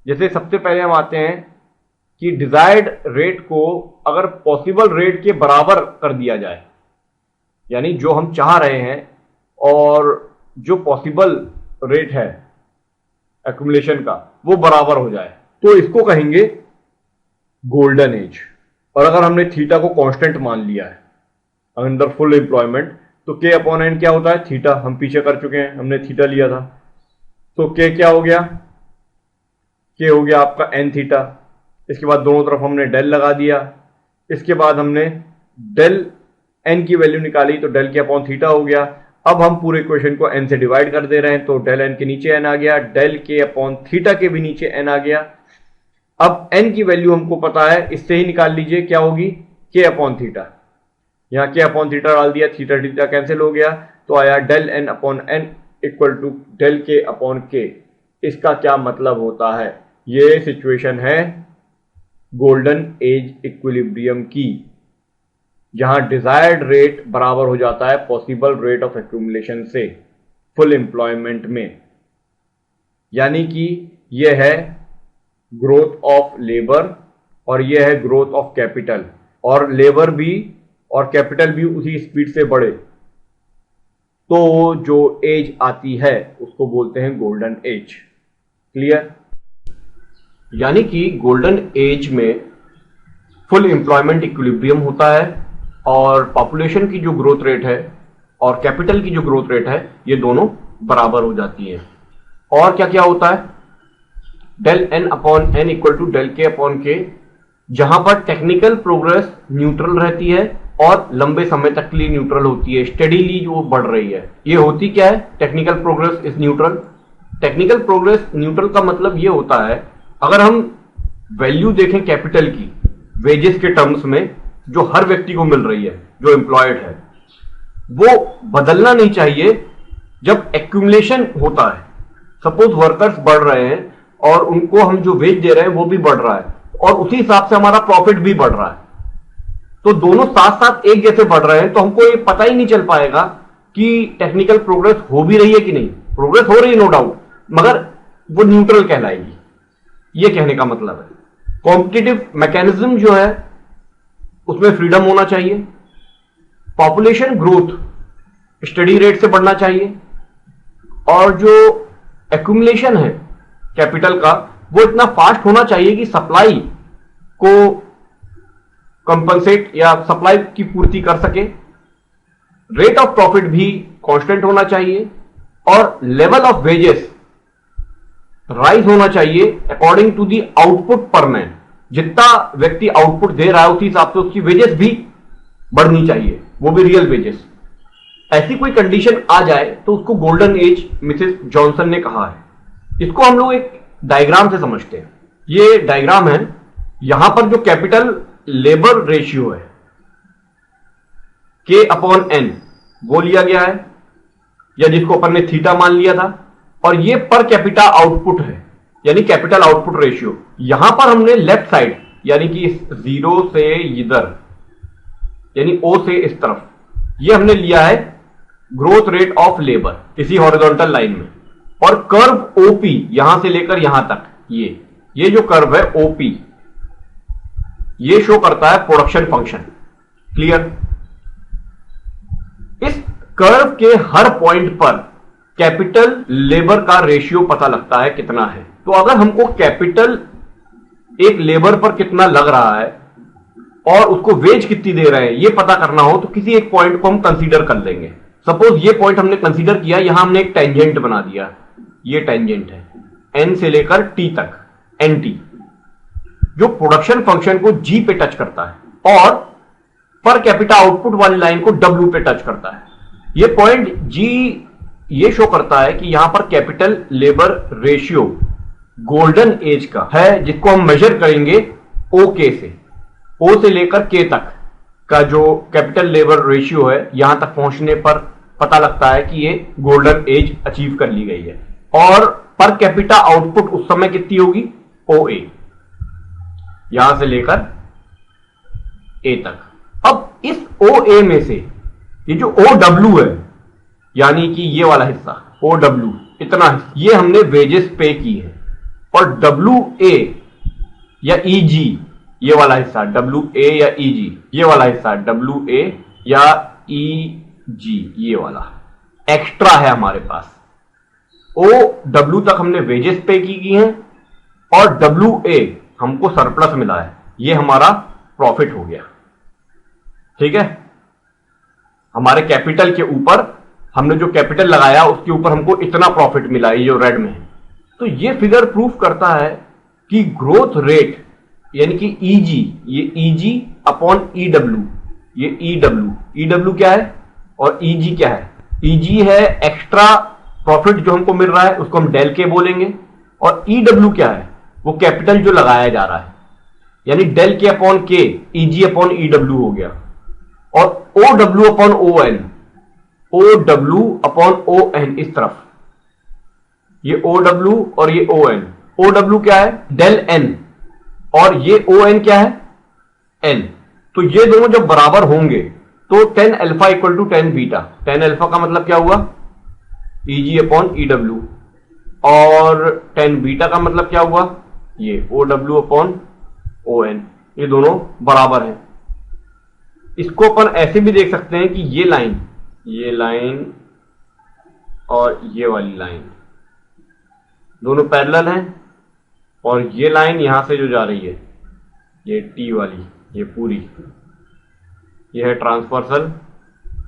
जैसे सबसे पहले हम आते हैं कि डिजायर्ड रेट को अगर पॉसिबल रेट के बराबर कर दिया जाए, यानी जो हम चाह रहे हैं और जो पॉसिबल रेट है एक्यूमुलेशन का वो बराबर हो जाए, तो इसको कहेंगे गोल्डन एज। और अगर हमने थीटा को कांस्टेंट मान लिया है अंडर फुल एम्प्लॉयमेंट, तो के अपॉन एन क्या होता है? थीटा। हम पीछे कर चुके हैं, हमने थीटा लिया था, तो के क्या हो गया? के हो गया आपका एन थीटा। इसके बाद दोनों तरफ हमने डेल लगा दिया। इसके बाद हमने डेल एन की वैल्यू निकाली, तो डेल के अपॉन थीटा हो गया। अब हम पूरे इक्वेशन को एन से डिवाइड कर दे रहे हैं, तो डेल एन के नीचे एन आ गया, डेल के अपॉन थीटा के भी नीचे एन आ गया। अब एन की वैल्यू हमको पता है, इससे ही निकाल लीजिए, क्या होगी? के अपॉन थीटा। यहां के अपॉन थीटा डाल दिया, थीटा थीटा कैंसिल हो गया, तो आया del N upon N equal to del K upon K. इसका क्या मतलब होता है? ये सिचुएशन है गोल्डन एज इक्विलिब्रियम की, जहां डिजायर्ड रेट बराबर हो जाता है पॉसिबल रेट ऑफ एक्यूमुलेशन से फुल एम्प्लॉयमेंट में। यानी कि यह है ग्रोथ ऑफ लेबर और यह है ग्रोथ ऑफ कैपिटल, और लेबर भी और कैपिटल भी उसी स्पीड से बढ़े, तो जो एज आती है उसको बोलते हैं गोल्डन एज। क्लियर? यानी कि गोल्डन एज में फुल एम्प्लॉयमेंट इक्विलिब्रियम होता है और पॉपुलेशन की जो ग्रोथ रेट है और कैपिटल की जो ग्रोथ रेट है ये दोनों बराबर हो जाती है। और क्या क्या होता है? Del N upon N equal to del K upon K, जहां पर टेक्निकल प्रोग्रेस न्यूट्रल रहती है और लंबे समय तक के लिए न्यूट्रल होती है, स्टेडीली जो बढ़ रही है। ये होती क्या है? Technical progress is neutral. Technical progress neutral का मतलब ये होता है, अगर हम वैल्यू देखें कैपिटल की वेजेस के टर्म्स में, जो हर व्यक्ति को मिल रही है जो एम्प्लॉयड है, वो बदलना नहीं चाहिए जब एक्यूमुलेशन होता है। सपोज वर्कर्स बढ़ रहे हैं और उनको हम जो वेज दे रहे हैं वो भी बढ़ रहा है और उसी हिसाब से हमारा प्रॉफिट भी बढ़ रहा है, तो दोनों साथ साथ एक जैसे बढ़ रहे हैं, तो हमको ये पता ही नहीं चल पाएगा कि टेक्निकल प्रोग्रेस हो भी रही है कि नहीं। प्रोग्रेस हो रही है नो डाउट, मगर वो न्यूट्रल कहलाएगी। ये कहने का मतलब है कॉम्पिटिटिव मैकेनिज्म जो है उसमें फ्रीडम होना चाहिए, पॉपुलेशन ग्रोथ स्टडी रेट से बढ़ना चाहिए, और जो एक्यूमुलेशन है कैपिटल का वो इतना फास्ट होना चाहिए कि सप्लाई को कंपनसेट या सप्लाई की पूर्ति कर सके। रेट ऑफ प्रॉफिट भी कांस्टेंट होना चाहिए और लेवल ऑफ वेजेस राइज होना चाहिए अकॉर्डिंग टू दी आउटपुट पर मैन। जितना व्यक्ति आउटपुट दे रहा है उसी हिसाब से उसकी वेजेस भी बढ़नी चाहिए, वो भी रियल वेजेस। ऐसी कोई कंडीशन आ जाए तो उसको गोल्डन एज मिसेस जॉनसन ने कहा है। इसको हम लोग एक डायग्राम से समझते हैं। ये डायग्राम है, यहां पर जो कैपिटल लेबर रेशियो है के अपॉन एन वो लिया गया है, या जिसको अपन ने थीटा मान लिया था, और ये पर कैपिटा आउटपुट है यानी कैपिटल आउटपुट रेशियो। यहां पर हमने लेफ्ट साइड यानी कि इस जीरो से इधर यानी ओ से इस तरफ, ये हमने लिया है ग्रोथ रेट ऑफ लेबर इसी हॉरिजॉन्टल लाइन में, और कर्व ओपी यहां से लेकर यहां तक, ये जो कर्व है ओपी ये शो करता है प्रोडक्शन फंक्शन। क्लियर? इस कर्व के हर पॉइंट पर कैपिटल लेबर का रेशियो पता लगता है कितना है। तो अगर हमको कैपिटल एक लेबर पर कितना लग रहा है और उसको वेज कितनी दे रहे हैं ये पता करना हो, तो किसी एक पॉइंट को हम कंसीडर कर लेंगे। सपोज ये पॉइंट हमने कंसीडर किया, यहां हमने एक टेंजेंट बना दिया, ये टेंजेंट है एन से लेकर टी तक, एन टी, जो प्रोडक्शन फंक्शन को जी पे टच करता है और पर कैपिटा आउटपुट वाली लाइन को डब्ल्यू पे टच करता है। ये पॉइंट जी ये शो करता है कि यहां पर capital labour ratio golden age का है, जिसको हम मेजर करेंगे ओ के से, ओ से लेकर के तक का जो कैपिटल लेबर रेशियो है, यहां तक पहुंचने पर पता लगता है कि ये गोल्डन एज अचीव कर ली गई है। और पर कैपिटा आउटपुट उस समय कितनी होगी? ओ ए, यहां से लेकर ए तक। अब इस ओ ए में से ये जो ओ डब्ल्यू है यानी कि ये वाला हिस्सा ओ डब्ल्यू, इतना ये हमने वेजेस पे की है, और WA या EG ये वाला हिस्सा, WA या EG ये वाला हिस्सा, WA या EG ये वाला एक्स्ट्रा है हमारे पास। OW तक हमने वेजेस पे की हैं और WA हमको सरप्लस मिला है, ये हमारा प्रॉफिट हो गया। ठीक है, हमारे कैपिटल के ऊपर हमने जो कैपिटल लगाया उसके ऊपर हमको इतना प्रॉफिट मिला है, ये जो रेड में है। तो ये फिगर प्रूफ करता है कि ग्रोथ रेट यानी कि EG, ये EG अपॉन EW, ये EW क्या है और EG क्या है? EG है एक्स्ट्रा प्रॉफिट जो हमको मिल रहा है, उसको हम डेल के बोलेंगे, और EW क्या है? वो कैपिटल जो लगाया जा रहा है, यानी डेल के अपॉन के, EG अपॉन EW हो गया। और OW upon ON, OW upon ON इस तरफ, ये OW और ये ON। OW क्या है? डेल N, और ये ON क्या है? N। तो ये दोनों जब बराबर होंगे तो 10 alpha equal to 10 beta. 10 alpha का मतलब क्या हुआ? EG अपॉन EW, और 10 बीटा का मतलब क्या हुआ? ये OW अपॉन ON। ये दोनों बराबर हैं। इसको अपन ऐसे भी देख सकते हैं कि ये लाइन और ये वाली लाइन दोनों पैरेलल हैं, और ये लाइन यहां से जो जा रही है, ये T वाली, ये पूरी, ये है ट्रांसवर्सल।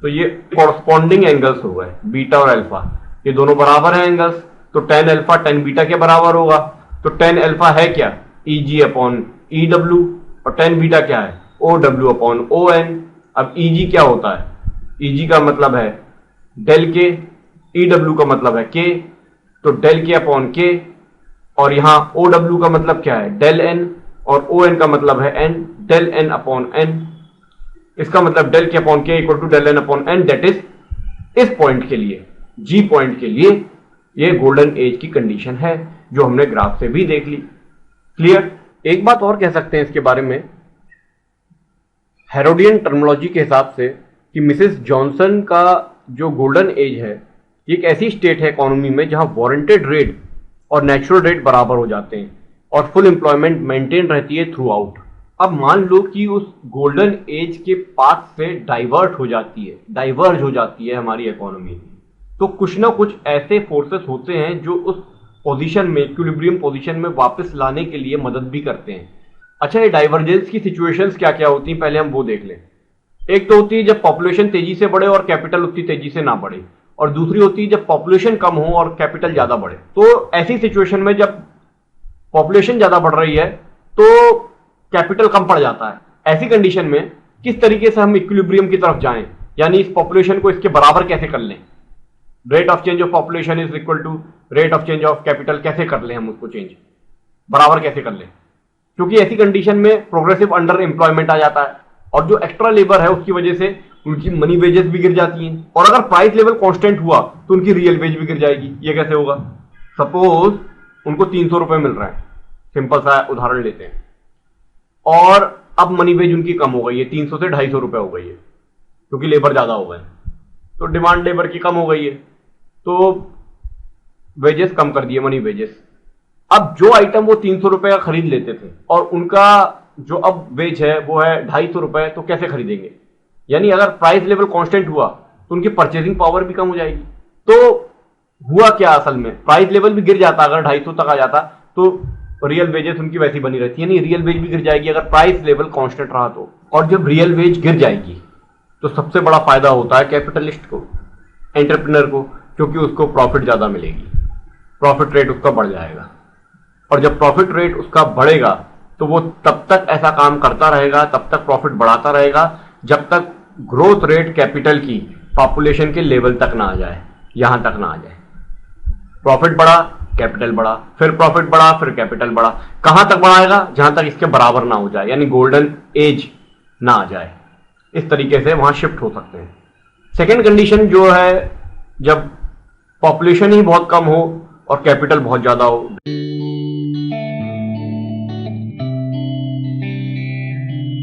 तो ये कॉरस्पॉन्डिंग एंगल्स हो गए, बीटा और अल्फा, ये दोनों बराबर हैं एंगल्स। तो 10 अल्फा 10 बीटा के बराबर होगा। तो 10 अल्फा है क्या? EG अपॉन EW, और 10 बीटा क्या है? OW upon ON। अब EG क्या होता है? EG का मतलब है डेल के, EW का मतलब है के, तो डेल के अपॉन के, और यहां OW का मतलब क्या है? डेल N, और ON का मतलब है N, del N upon N। इसका मतलब del K upon K equal to del N upon N। That is इस पॉइंट के लिए, G पॉइंट के लिए, ये गोल्डन एज की कंडीशन है जो हमने ग्राफ से भी देख ली। क्लियर? एक बात और कह सकते हैं इसके बारे में, हेरोडियन टर्मिनोलॉजी के हिसाब से, कि मिसेस जॉनसन का जो गोल्डन एज है, ये एक ऐसी स्टेट है इकोनॉमी में जहां वारंटेड रेट और नेचुरल रेट बराबर हो जाते हैं और फुल एम्प्लॉयमेंट मेंटेन रहती है थ्रू आउट। अब मान लो कि उस गोल्डन एज के पाथ से डाइवर्ज हो जाती है हमारी इकोनॉमी, तो कुछ ना कुछ ऐसे फोर्सेस होते हैं जो उस पोजीशन में, इक्विलिब्रियम पोजीशन में वापस लाने के लिए मदद भी करते हैं। अच्छा, ये डाइवर्जेंस की सिचुएशंस क्या क्या होती हैं, पहले हम वो देख लें। एक तो होती है जब पॉपुलेशन तेजी से बढ़े और कैपिटल उतनी तेजी से ना बढ़े, और दूसरी होती है जब पॉपुलेशन कम हो और कैपिटल ज्यादा बढ़े। तो ऐसी सिचुएशन में जब पॉपुलेशन ज्यादा बढ़ रही है तो कैपिटल कम पड़ जाता है। ऐसी कंडीशन में किस तरीके से हम इक्विलिब्रियम की तरफ जाएं, यानी इस पॉपुलेशन को इसके बराबर कैसे कर लें? Rate of change of population is equal to rate of change of capital, कैसे कर लें हम उसको चेंज, बराबर कैसे कर लें? क्योंकि ऐसी कंडीशन में प्रोग्रेसिव अंडर एम्प्लॉयमेंट आ जाता है, और जो एक्स्ट्रा लेबर है उसकी वजह से उनकी मनी वेजेस भी गिर जाती हैं, और अगर प्राइस लेवल कांस्टेंट हुआ तो उनकी रियल वेज भी गिर जाएगी। ये कैसे होगा? सपोज उनको 300 रुपए मिल रहा है, सिंपल सा उदाहरण लेते हैं, और अब मनी वेज उनकी कम हो गई है, 300 से 250 रुपए हो गई है, क्योंकि लेबर ज्यादा हो गए, तो डिमांड लेबर की कम हो गई है, तो वेजेस कम कर दिए, मनी वेजेस। अब जो आइटम वो 300 रुपए का खरीद लेते थे और उनका जो अब वेज है वो है 250 रुपए, तो कैसे खरीदेंगे? यानी अगर प्राइस लेवल कांस्टेंट हुआ तो उनकी परचेजिंग पावर भी कम हो जाएगी। तो हुआ क्या असल में, प्राइस लेवल भी गिर जाता, अगर 250 तक आ जाता तो रियल वेजेस उनकी वैसी बनी रहती है, यानी रियल वेज भी गिर जाएगी अगर प्राइस लेवल कांस्टेंट रहा तो। और जब रियल वेज गिर जाएगी तो सबसे बड़ा फायदा होता है कैपिटलिस्ट को, एंटरप्रेन्योर को, क्योंकि उसको प्रॉफिट ज्यादा मिलेगी, प्रॉफिट रेट उसका बढ़ जाएगा, और जब प्रॉफिट रेट उसका बढ़ेगा तो वो तब तक ऐसा काम करता रहेगा, तब तक प्रॉफिट बढ़ाता रहेगा जब तक ग्रोथ रेट कैपिटल की पॉपुलेशन के लेवल तक ना आ जाए, यहां तक ना आ जाए। प्रॉफिट बढ़ा, कैपिटल बढ़ा, फिर प्रॉफिट बढ़ा, फिर कैपिटल बढ़ा, कहां तक बढ़ाएगा? जहां तक इसके बराबर ना हो जाए, यानी गोल्डन एज ना आ जाए। इस तरीके से वहां शिफ्ट हो सकते हैं। सेकेंड कंडीशन जो है, जब पॉपुलेशन ही बहुत कम हो और कैपिटल बहुत ज्यादा हो।